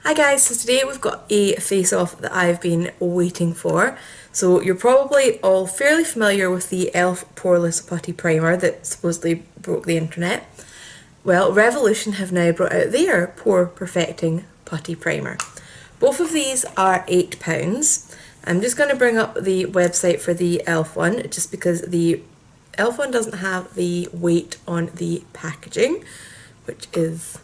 Hi guys, so today we've got a face-off that I've been waiting for. So you're probably all fairly familiar with the e.l.f. Poreless Putty Primer that supposedly broke the internet. Well, Revolution have now brought out their Pore Perfecting Putty Primer. Both of these are £8. I'm just going to bring up the website for the e.l.f. one just because the e.l.f. one doesn't have the weight on the packaging, which is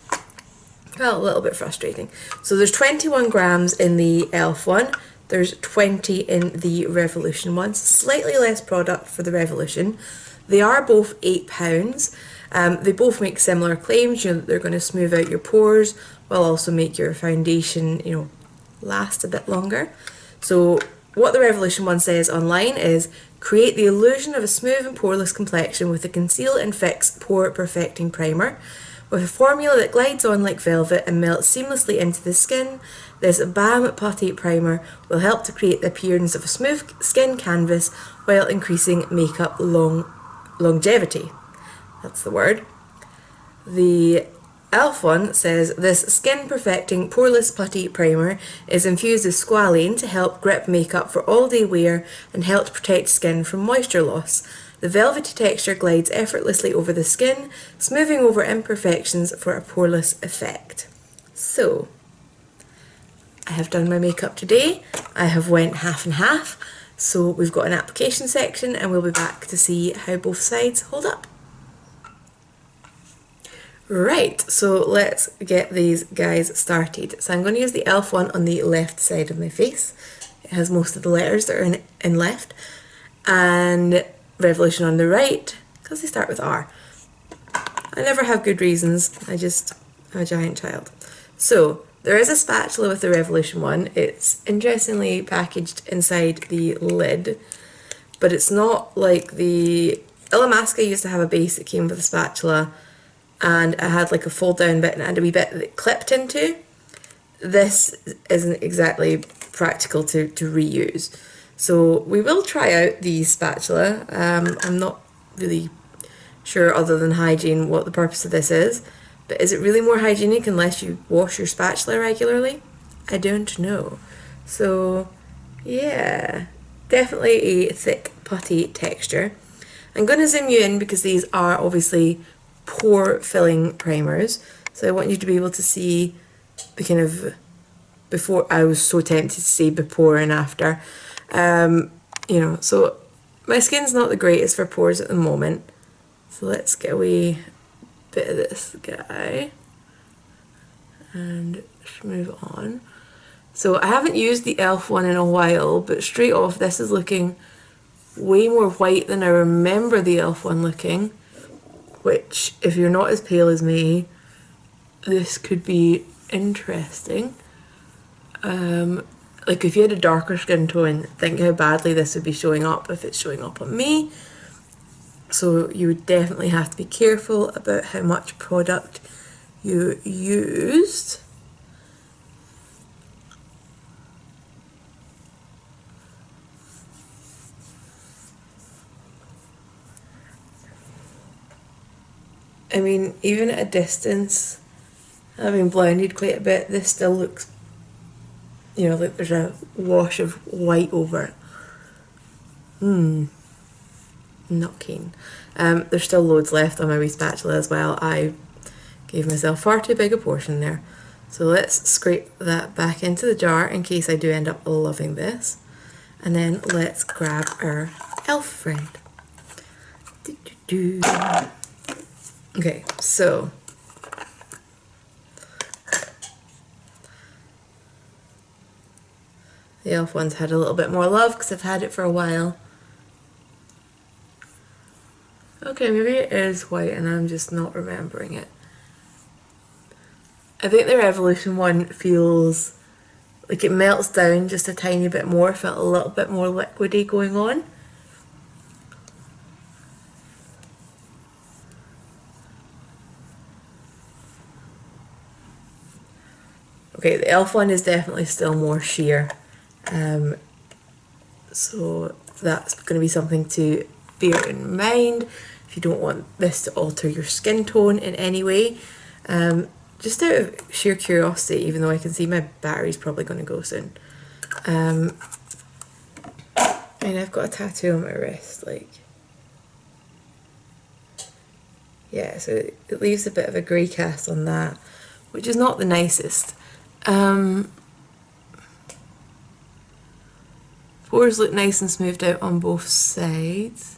a little bit frustrating. So there's 21 grams in the e.l.f. one, there's 20 in the Revolution one, slightly less product for the Revolution. They are both £8. They both make similar claims, that they're going to smooth out your pores while also make your foundation, last a bit longer. So what the Revolution one says online is, create the illusion of a smooth and poreless complexion with a Conceal and Fix Pore Perfecting Primer. With a formula that glides on like velvet and melts seamlessly into the skin, this BAM Putty Primer will help to create the appearance of a smooth skin canvas while increasing makeup longevity. That's the word. The e.l.f. one says, this skin perfecting poreless putty primer is infused with squalane to help grip makeup for all day wear and help to protect skin from moisture loss. The velvety texture glides effortlessly over the skin, smoothing over imperfections for a poreless effect. So, I have done my makeup today. I have went half and half. So we've got an application section and we'll be back to see how both sides hold up. Right, so let's get these guys started. So I'm going to use the e.l.f. one on the left side of my face. It has most of the letters that are in left. And Revolution on the right, because they start with R. I never have good reasons, I'm a giant child. So, there is a spatula with the Revolution one. It's interestingly packaged inside the lid, but it's not like the Illamasqua used to have a base that came with a spatula and it had like a fold down bit and it had a wee bit that it clipped into. This isn't exactly practical to reuse. So we will try out the spatula. I'm not really sure, other than hygiene, what the purpose of this is. But is it really more hygienic unless you wash your spatula regularly? I don't know. So yeah, definitely a thick putty texture. I'm going to zoom you in because these are obviously pore filling primers. So I want you to be able to see the kind of before. I was so tempted to say before and after. So my skin's not the greatest for pores at the moment. So let's get a wee bit of this guy and just move on. So I haven't used the e.l.f. one in a while, but straight off this is looking way more white than I remember the e.l.f. one looking, which if you're not as pale as me, this could be interesting. Like if you had a darker skin tone, think how badly this would be showing up if it's showing up on me. So you would definitely have to be careful about how much product you used. I mean, even at a distance, having blinded quite a bit, this still looks, like there's a wash of white over it. Not keen. There's still loads left on my wee spatula as well. I gave myself far too big a portion there. So let's scrape that back into the jar in case I do end up loving this. And then let's grab our e.l.f. friend. Okay, so the e.l.f. one's had a little bit more love because I've had it for a while. Okay, maybe it is white and I'm just not remembering it. I think the Revolution one feels like it melts down just a tiny bit more, felt a little bit more liquidy going on. Okay, the e.l.f. one is definitely still more sheer. So that's going to be something to bear in mind if you don't want this to alter your skin tone in any way. just out of sheer curiosity, even though I can see my battery's probably going to go soon. And I've got a tattoo on my wrist, like, yeah, so it leaves a bit of a grey cast on that, which is not the nicest. Pores look nice and smoothed out on both sides.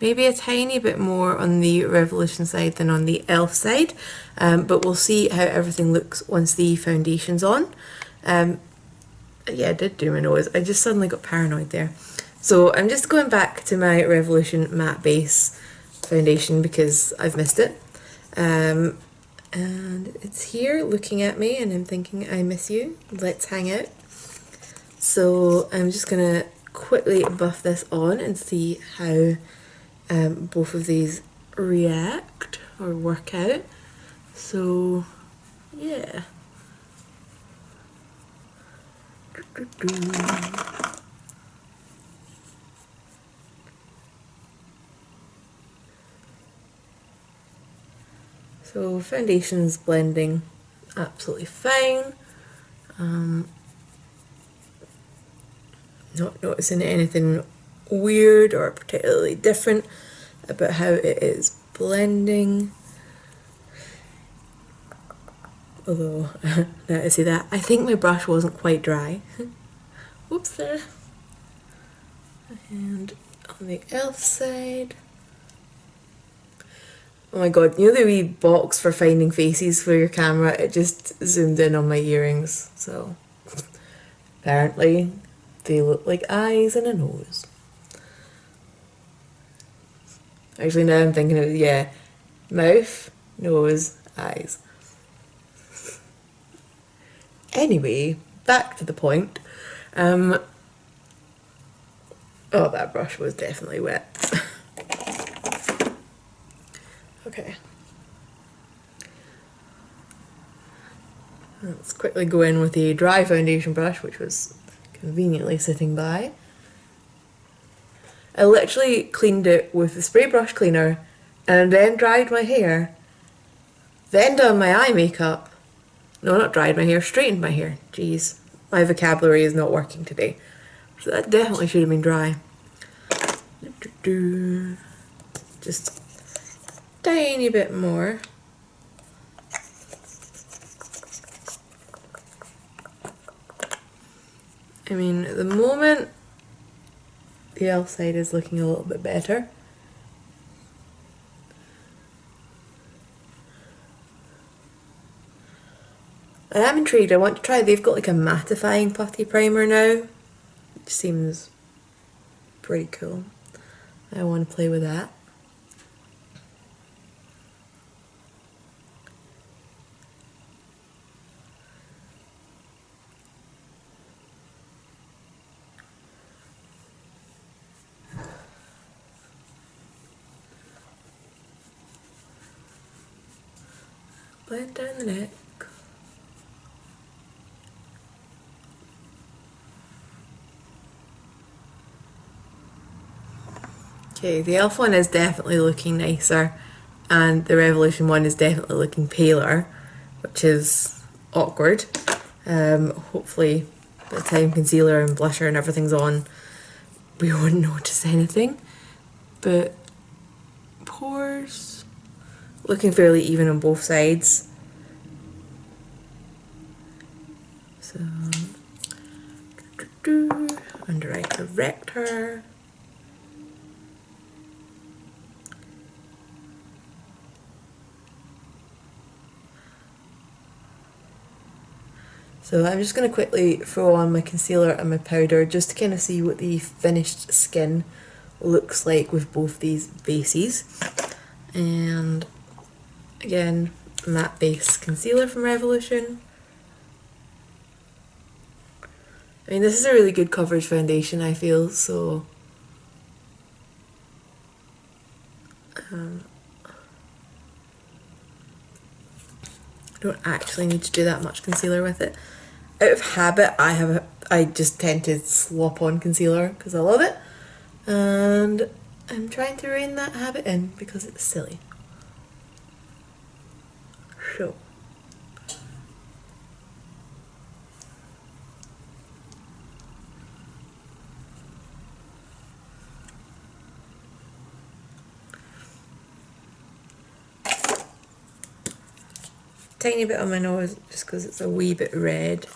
Maybe a tiny bit more on the Revolution side than on the e.l.f. side, but we'll see how everything looks once the foundation's on. Yeah, I did do my nose. I just suddenly got paranoid there. So I'm just going back to my Revolution Matte Base foundation because I've missed it. And it's here looking at me and I'm thinking, I miss you, let's hang out. So I'm just gonna quickly buff this on and see how both of these react or work out. So yeah. So foundation's blending absolutely fine. Not noticing anything weird or particularly different about how it is blending. Although, now I see that, I think my brush wasn't quite dry. Whoops there. And on the e.l.f. side. Oh my god, you know the wee box for finding faces for your camera? It just zoomed in on my earrings, so apparently they look like eyes and a nose. Actually, now I'm thinking of it, yeah, mouth, nose, eyes. Anyway, back to the point. Oh, that brush was definitely wet. Okay. Let's quickly go in with the dry foundation brush, which was conveniently sitting by. I literally cleaned it with the spray brush cleaner and then dried my hair, then done my eye makeup. No, not dried my hair, straightened my hair. Jeez, my vocabulary is not working today. So that definitely should have been dry. Just tiny bit more. I mean, at the moment, the e.l.f. side is looking a little bit better. I am intrigued. I want to try, they've got like a mattifying putty primer now, which seems pretty cool. I want to play with that. Blend down the neck. Okay, the e.l.f. one is definitely looking nicer and the Revolution one is definitely looking paler, which is awkward. Hopefully by the time concealer and blusher and everything's on, we won't notice anything. But pores, looking fairly even on both sides. So, under eye corrector. So I'm just going to quickly throw on my concealer and my powder just to kind of see what the finished skin looks like with both these bases. And again, matte base concealer from Revolution. I mean, this is a really good coverage foundation, I feel, so I don't actually need to do that much concealer with it. Out of habit, I just tend to slop on concealer because I love it, and I'm trying to rein that habit in because it's silly. tiny bit on my nose just because it's a wee bit red.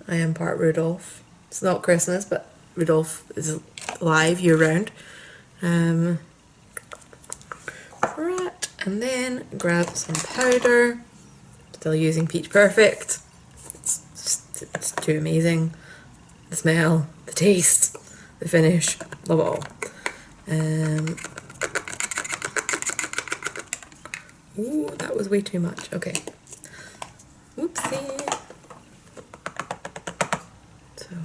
I am part Rudolph. It's not Christmas, but Rudolph is alive year round. Right, and then grab some powder. Still using Peach Perfect. It's too amazing. The smell, the taste, the finish, love it all. Ooh, that was way too much. Okay. Oopsie. So.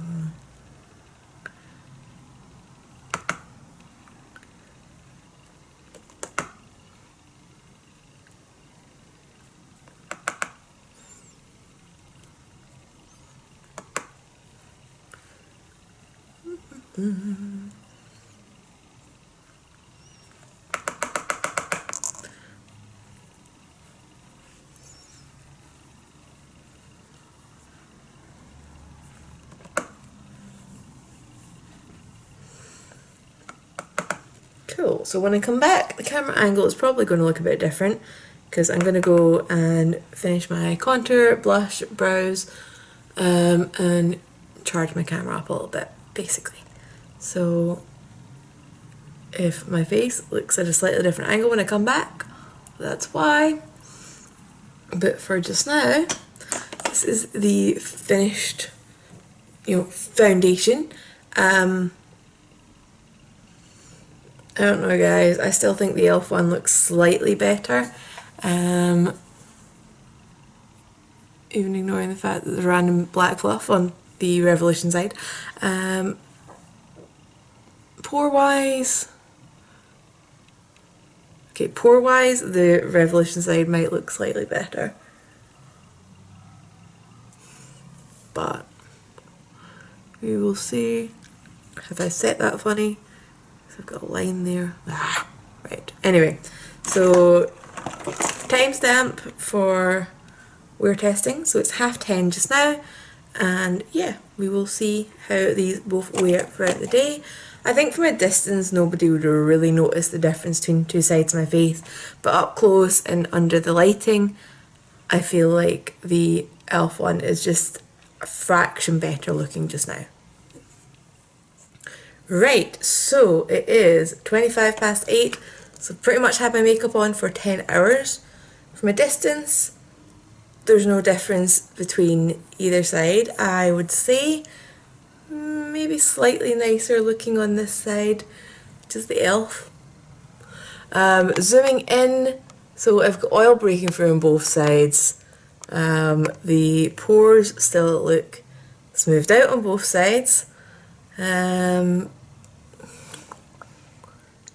Cool, so when I come back, the camera angle is probably going to look a bit different because I'm going to go and finish my contour, blush, brows, and charge my camera up a little bit, basically. So if my face looks at a slightly different angle when I come back, that's why. But for just now, this is the finished, foundation. I don't know, guys, I still think the e.l.f. one looks slightly better, even ignoring the fact that there's random black fluff on the Revolution side. Pore-wise, the Revolution side might look slightly better, but we will see. Have I set that funny? I've got a line there. Right. Anyway, so timestamp for wear testing. So it's 10:30 just now, and yeah, we will see how these both wear throughout the day. I think from a distance nobody would really notice the difference between two sides of my face, but up close and under the lighting, I feel like the e.l.f. one is just a fraction better looking just now. Right, so it is 8:25, so pretty much had my makeup on for 10 hours. From a distance, there's no difference between either side. I would say maybe slightly nicer looking on this side, which is the e.l.f. Zooming in, so I've got oil breaking through on both sides. The pores still look smoothed out on both sides.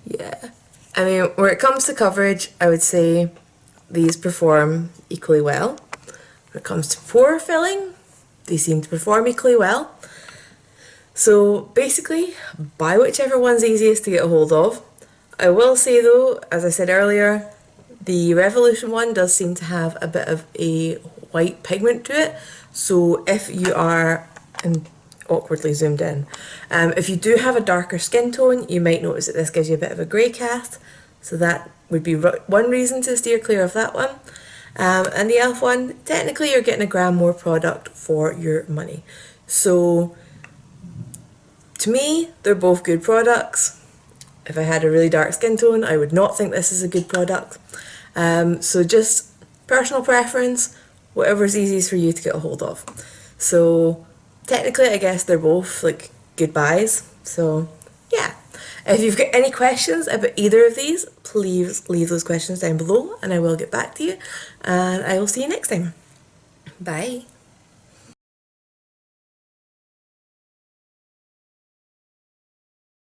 Yeah, I mean, when it comes to coverage, I would say these perform equally well. When it comes to pore filling, they seem to perform equally well. So basically, buy whichever one's easiest to get a hold of. I will say though, as I said earlier, the Revolution one does seem to have a bit of a white pigment to it. So if you are, and awkwardly zoomed in, if you do have a darker skin tone, you might notice that this gives you a bit of a grey cast. So that would be one reason to steer clear of that one. And the e.l.f. one, technically you're getting a gram more product for your money. So to me, they're both good products. If I had a really dark skin tone, I would not think this is a good product. So just personal preference, whatever's easiest for you to get a hold of. So technically, I guess they're both like good buys. So yeah, if you've got any questions about either of these, please leave those questions down below and I will get back to you. And I will see you next time. Bye.